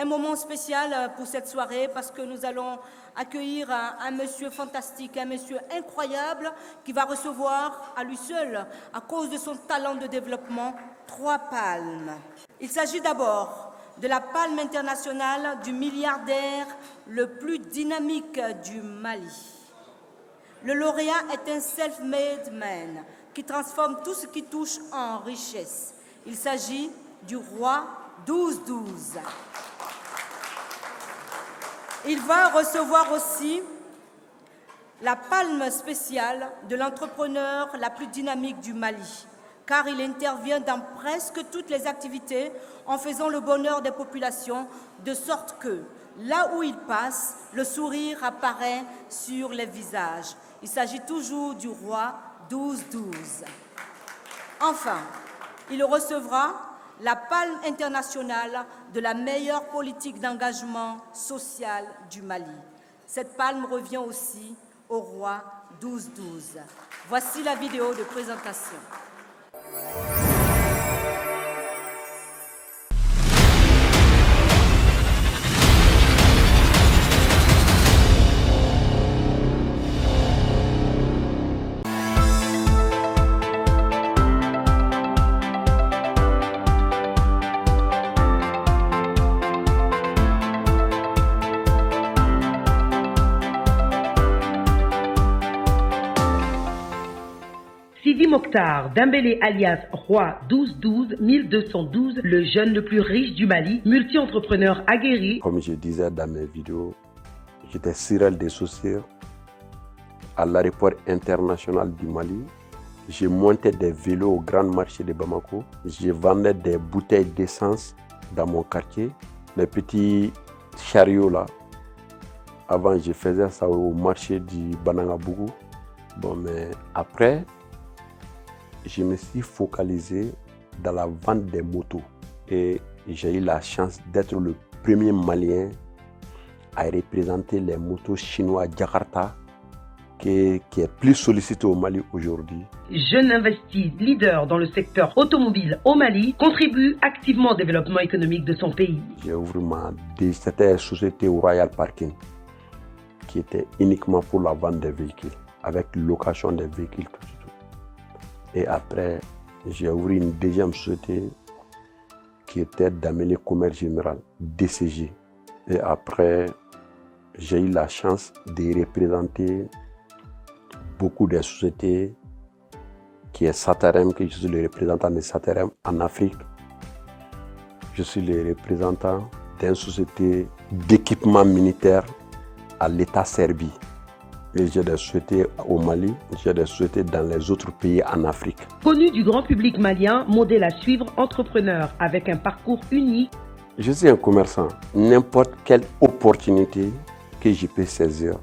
un moment spécial pour cette soirée parce que nous allons accueillir un monsieur fantastique, un monsieur incroyable qui va recevoir à lui seul, à cause de son talent de développement, 3 palmes. Il s'agit d'abord de la palme internationale du milliardaire le plus dynamique du Mali. Le lauréat est un self-made man qui transforme tout ce qui touche en richesse. Il s'agit du roi 12-12. Il va recevoir aussi la palme spéciale de l'entrepreneur la plus dynamique du Mali, car il intervient dans presque toutes les activités en faisant le bonheur des populations, de sorte que, là où il passe, le sourire apparaît sur les visages. Il s'agit toujours du roi 12-12. Enfin, il recevra la palme internationale de la meilleure politique d'engagement social du Mali. Cette palme revient aussi au roi 12-12. Voici la vidéo de présentation. Sidi Mokhtar Dembélé alias Roi 12-12, 1212, le jeune le plus riche du Mali, multi-entrepreneur aguerri. Comme je disais dans mes vidéos, j'étais Cyril Dessoussir à l'aéroport international du Mali. Je montais des vélos au grand marché de Bamako. Je vendais des bouteilles d'essence dans mon quartier. Les petits chariots là. Avant, je faisais ça au marché du Banangabougou. Bon, mais après, je me suis focalisé dans la vente des motos. Et j'ai eu la chance d'être le premier Malien à représenter les motos chinois Jakarta, qui est plus sollicité au Mali aujourd'hui. Jeune investi, leader dans le secteur automobile au Mali, contribue activement au développement économique de son pays. J'ai ouvert c'était une société Royal Parking, qui était uniquement pour la vente des véhicules, avec location des véhicules, tout. Et après, j'ai ouvert une deuxième société qui était d'amener commerce général, DCG. Et après, j'ai eu la chance de représenter beaucoup de sociétés qui est Satarem, que je suis le représentant de Satarem en Afrique. Je suis le représentant d'une société d'équipement militaire à l'État Serbie. Et j'ai des sociétés au Mali, j'ai des sociétés dans les autres pays en Afrique. Connu du grand public malien, modèle à suivre, entrepreneur avec un parcours unique. Je suis un commerçant. N'importe quelle opportunité que je peux saisir.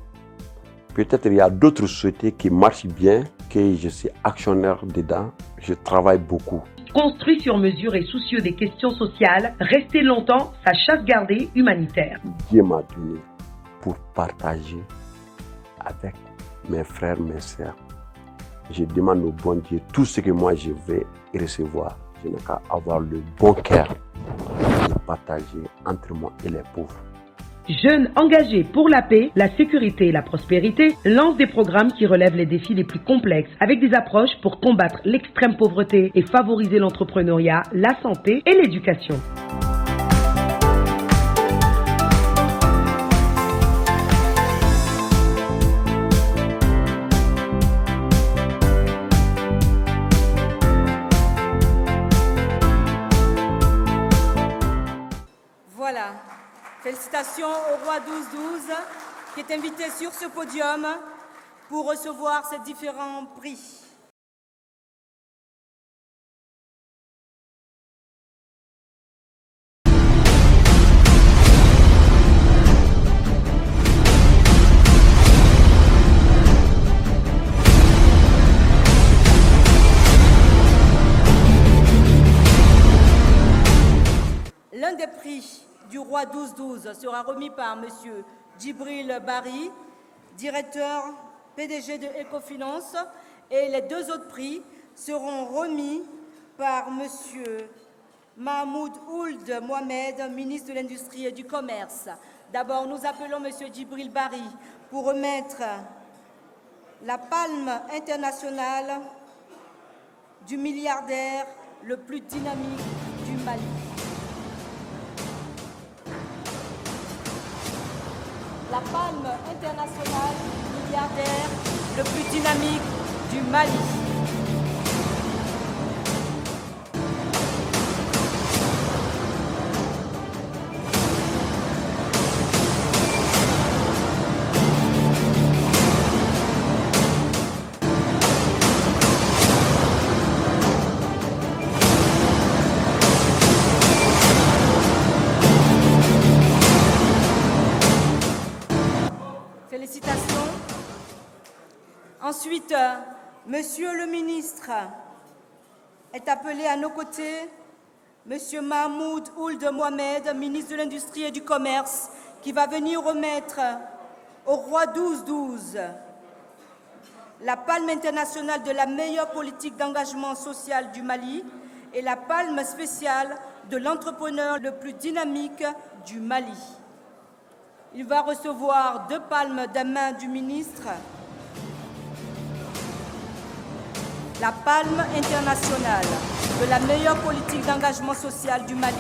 Peut-être il y a d'autres sociétés qui marchent bien, que je suis actionnaire dedans. Je travaille beaucoup. Construit sur mesure et soucieux des questions sociales, resté longtemps sa chasse gardée humanitaire. Dieu m'a donné pour partager avec mes frères, mes sœurs. Je demande au bon Dieu tout ce que moi je vais recevoir. Je n'ai qu'à avoir le bon cœur de partager entre moi et les pauvres. Jeune engagé pour la paix, la sécurité et la prospérité, lance des programmes qui relèvent les défis les plus complexes avec des approches pour combattre l'extrême pauvreté et favoriser l'entrepreneuriat, la santé et l'éducation. Voilà. Félicitations au roi 12-12 qui est invité sur ce podium pour recevoir ces différents prix. L'un des prix du roi 12-12 sera remis par M. Djibril Bari, directeur PDG de Ecofinance, et les 2 autres prix seront remis par M. Mahmoud Ould Mohamed, ministre de l'Industrie et du Commerce. D'abord, nous appelons M. Djibril Bari pour remettre la palme internationale du milliardaire le plus dynamique du Mali. La palme internationale du milliardaire le plus dynamique du Mali. Félicitations. Ensuite, Monsieur le ministre est appelé à nos côtés, Monsieur Mahmoud Ould Mohamed, ministre de l'Industrie et du Commerce, qui va venir remettre au roi 12-12 la palme internationale de la meilleure politique d'engagement social du Mali et la palme spéciale de l'entrepreneur le plus dynamique du Mali. Il va recevoir 2 palmes de main du ministre, la palme internationale de la meilleure politique d'engagement social du Mali,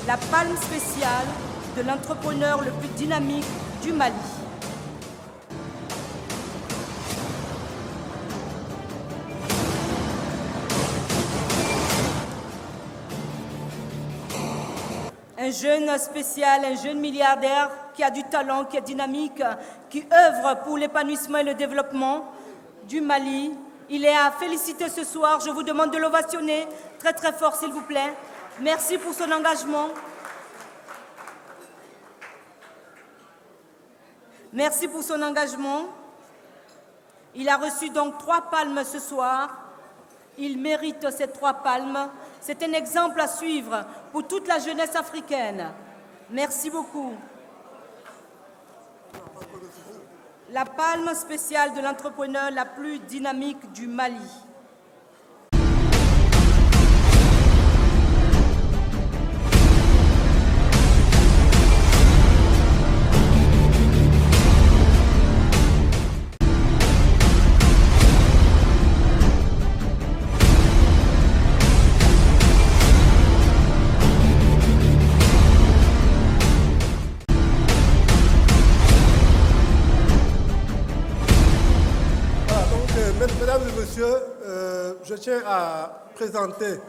la palme spéciale de l'entrepreneur le plus dynamique du Mali. Un jeune spécial, un jeune milliardaire qui a du talent, qui est dynamique, qui œuvre pour l'épanouissement et le développement du Mali. Il est à féliciter ce soir. Je vous demande de l'ovationner très très fort, s'il vous plaît. Merci pour son engagement. Merci pour son engagement. Il a reçu donc 3 palmes ce soir. Il mérite ces 3 palmes. C'est un exemple à suivre pour toute la jeunesse africaine. Merci beaucoup. La palme spéciale de l'entrepreneur la plus dynamique du Mali. Mesdames et messieurs, je tiens à présenter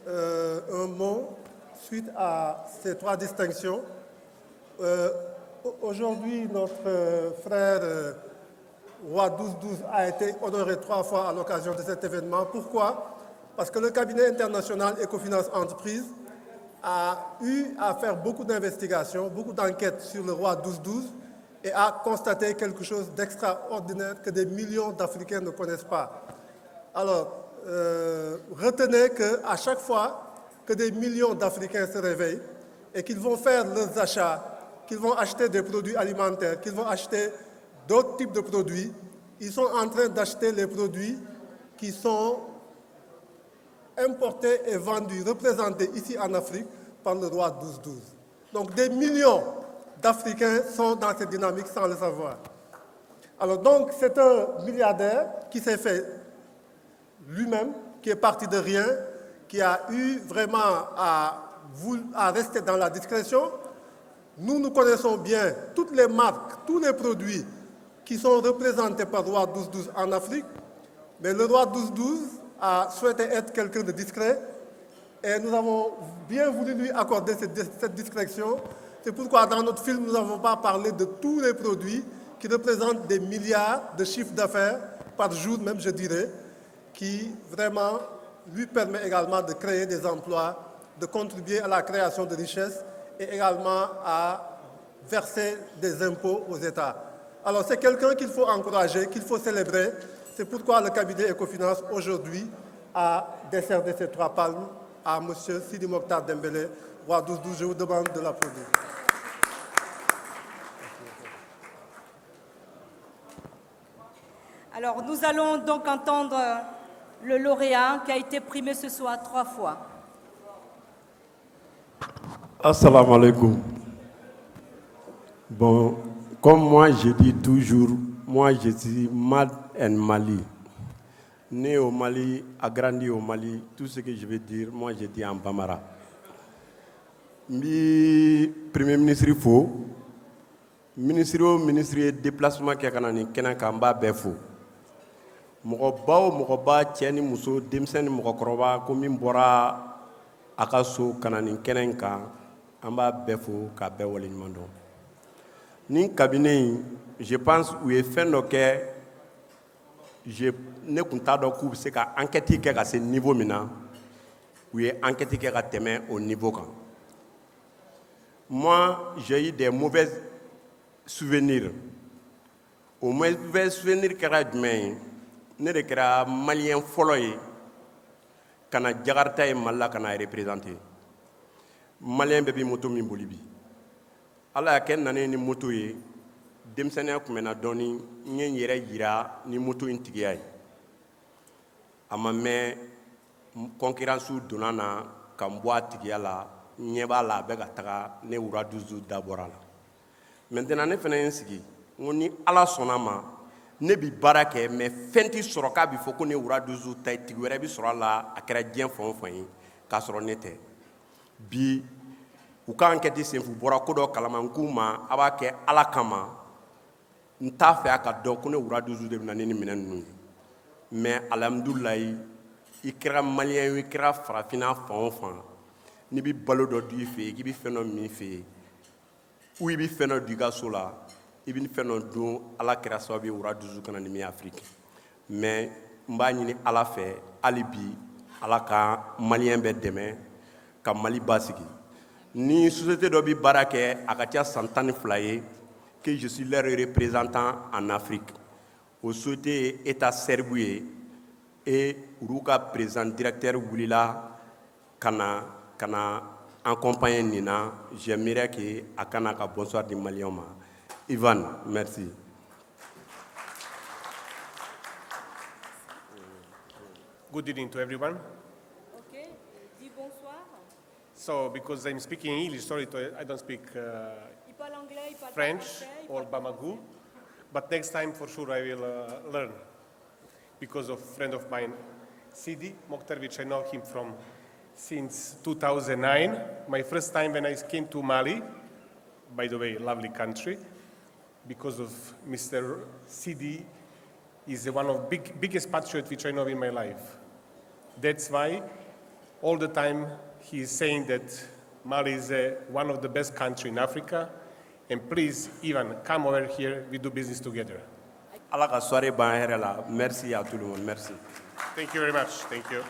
un mot suite à ces 3 distinctions. Aujourd'hui, notre frère Roi 12-12 a été honoré 3 fois à l'occasion de cet événement. Pourquoi? Parce que le cabinet international Ecofinance Entreprises a eu à faire beaucoup d'investigations, beaucoup d'enquêtes sur le Roi 12-12 et a constaté quelque chose d'extraordinaire que des millions d'Africains ne connaissent pas. Alors, retenez qu'à chaque fois que des millions d'Africains se réveillent et qu'ils vont faire leurs achats, qu'ils vont acheter des produits alimentaires, qu'ils vont acheter d'autres types de produits, ils sont en train d'acheter les produits qui sont importés et vendus, représentés ici en Afrique par le Roi 12-12. Donc des millions d'Africains sont dans cette dynamique sans le savoir. Alors donc c'est un milliardaire qui s'est fait lui-même, qui est parti de rien, qui a eu vraiment à rester dans la discrétion. Nous connaissons bien toutes les marques, tous les produits qui sont représentés par le Roi 12-12 en Afrique, mais le Roi 12-12 a souhaité être quelqu'un de discret et nous avons bien voulu lui accorder cette discrétion. C'est pourquoi dans notre film, nous n'avons pas parlé de tous les produits qui représentent des milliards de chiffres d'affaires par jour, même je dirais, qui vraiment lui permet également de créer des emplois, de contribuer à la création de richesses et également à verser des impôts aux États. Alors c'est quelqu'un qu'il faut encourager, qu'il faut célébrer. C'est pourquoi le cabinet Ecofinance aujourd'hui a décerné ces 3 palmes à M. Sidi Mokhtar Dembélé, Roi 12-12. Je vous demande de l'applaudir. Alors, nous allons donc entendre le lauréat qui a été primé ce soir 3 fois. Assalamu alaikum. Bon, comme moi je dis toujours, moi je suis Mad and Mali. Né au Mali, agrandi au Mali, tout ce que je vais dire, moi je dis en Bambara. Mi Premier ministre fo, ministre déplacement qui a kanani kena kamba befo. Mɔgɔ ba cɛ ni muso denmisɛn ni mɔgɔkɔrɔba ko min bɔra a ka so ka na nin kɛnɛ in kan an b'a bɛɛ fo k'a bɛɛ waleɲuman dɔn nin cabinet in je pense u ye fɛn dɔ kɛ ne tun t'a dɔn k'u bɛ se ka enquête kɛ ka se niveau min na u ye enquête kɛ ka tɛmɛ o niveau kan moi j'ai eu des mauvais souvenirs o mauvais souvenir kɛra jumɛn ye ne de kɛra malien fɔlɔ ye ka na Jakarta ye Mali la ka na représenter malien bɛɛ bi moto min boli bi ala y'a kɛ nanen ni moto ye denmisɛnniya tun bɛ na dɔɔni n ye n yɛrɛ yira ni moto in tigiya ye a ma mɛn concurrence donna na ka n bɔ a tigiya la n ɲɛ b'a la a bɛ ka taga ne wuraduzu dabɔra la maintenant ne fana ye n sigi n ko ni ala sɔnna ma ne bi baara kɛ mais fɛn tɛ sɔrɔ k'a bɛ fɔ ko ne wuraduzu ta ye tigi wɛrɛ bi sɔrɔ a la a kɛra diɲɛ fan o fan ye k'a sɔrɔ ne tɛ bi u ka enquête senfɛ u bɔra ko dɔ kalama n k'u ma a b'a kɛ ala kama n t'a fɛ a ka dɔn ko ne wuraduzu de bɛ na ni nin minɛn ninnu ye mais alhamdulilayi i kɛra maliyɛn ye i kɛra farafinna fan o fan n'i bɛ balo dɔ dun i fɛ yen k'i bɛ fɛn dɔ min i fɛ yen ou i bɛ fɛn dɔ dun i ka so la i bɛ fɛn dɔ dun ala kɛra sababu ye wuraduzu kana nin min afiriki mais n b'a ɲini ala fɛ hali bi ala ka maliyɛn bɛɛ dɛmɛ ka mali basigi ni société dɔ bɛ baara kɛ a ka ca san 12 ye que je suis leur représentant en Afrique o société ye état serbu ye et olu ka président directeur wulila ka na accompagner nin na j'aimerais que a kana ka bonsoir di maliyɛnw ma Ivan, merci. Good evening to everyone. Okay, dis bonsoir. So, because I'm speaking English, sorry, I don't speak Il parle anglais, il parle French français, il or parle Bamagou, but next time for sure I will learn. Because of a friend of mine, Sidi Mokhtar, which I know him from since 2009. My first time when I came to Mali, by the way, lovely country, because of Mr. Sidi, is one of biggest patriot which I know in my life. That's why all the time he is saying that Mali is one of the best countries in Africa, and please, Ivan, come over here, we do business together. Allah ka soirée ban hɛrɛ la. Merci à tout le monde. Merci. Thank you very much. Thank you.